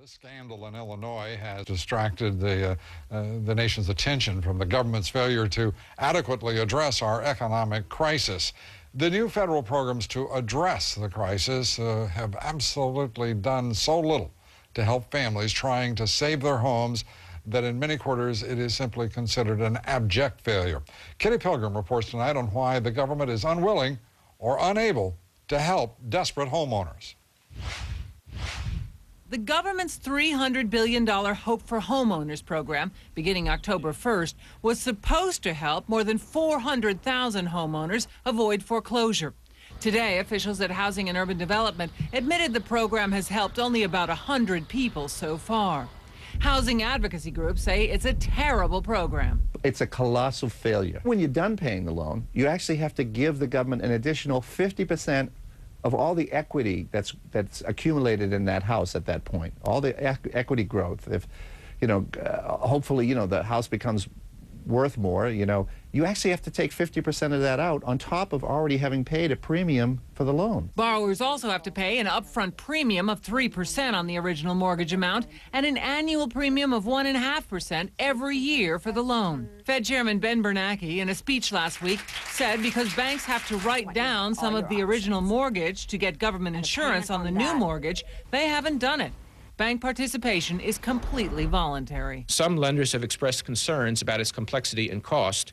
This scandal in Illinois has distracted the nation's attention from the government's failure to adequately address our economic crisis. The new federal programs to address the crisis have absolutely done so little to help families trying to save their homes that in many quarters it is simply considered an abject failure. Kitty Pilgrim reports tonight on why the government is unwilling or unable to help desperate homeowners. The government's $300 billion Hope for Homeowners program, beginning October 1st, was supposed to help more than 400,000 homeowners avoid foreclosure. Today, officials at Housing and Urban Development admitted the program has helped only about 100 people so far. Housing advocacy groups say it's a terrible program. It's a colossal failure. When you're done paying the loan, you actually have to give the government an additional 50% of all the equity that's accumulated in that house at that point, all the equity growth. If, hopefully, the house becomes worth more, you actually have to take 50% of that out on top of already having paid a premium for the loan. Borrowers also have to pay an upfront premium of 3% on the original mortgage amount and an annual premium of 1.5% every year for the loan. Fed Chairman Ben Bernanke, in a speech last week, said because banks have to write down some of the original mortgage to get government insurance on the new mortgage, they haven't done it. Bank participation is completely voluntary. Some lenders have expressed concerns about its complexity and cost,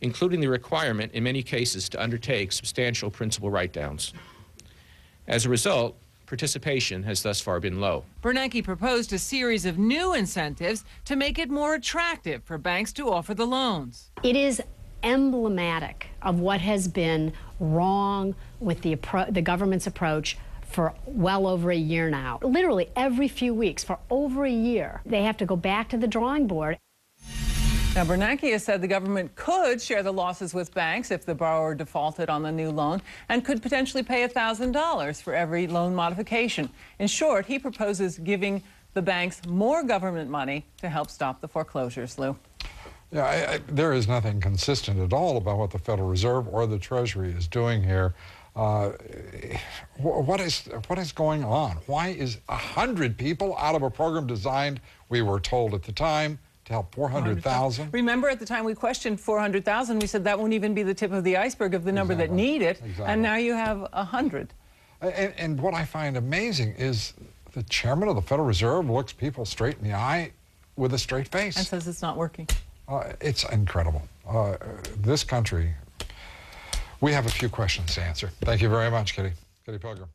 including the requirement in many cases to undertake substantial principal write-downs. As a result, participation has thus far been low. Bernanke proposed a series of new incentives to make it more attractive for banks to offer the loans. It is emblematic of what has been wrong with the government's approach for well over a year now. Literally every few weeks for over a year, they have to go back to the drawing board. Now, Bernanke has said the government could share the losses with banks if the borrower defaulted on the new loan and could potentially pay $1,000 for every loan modification. In short, he proposes giving the banks more government money to help stop the foreclosures. Lou? Yeah, there is nothing consistent at all about what the Federal Reserve or the Treasury is doing here. What is going on? Why is 100 people out of a program designed, we were told at the time, to help 400,000? Remember at the time we questioned 400,000, we said that won't even be the tip of the iceberg of the number that need it, and now you have 100. And what I find amazing is the chairman of the Federal Reserve looks people straight in the eye with a straight face. And says it's not working. It's incredible. This country, we have a few questions to answer. Thank you very much, Kitty Pilgrim.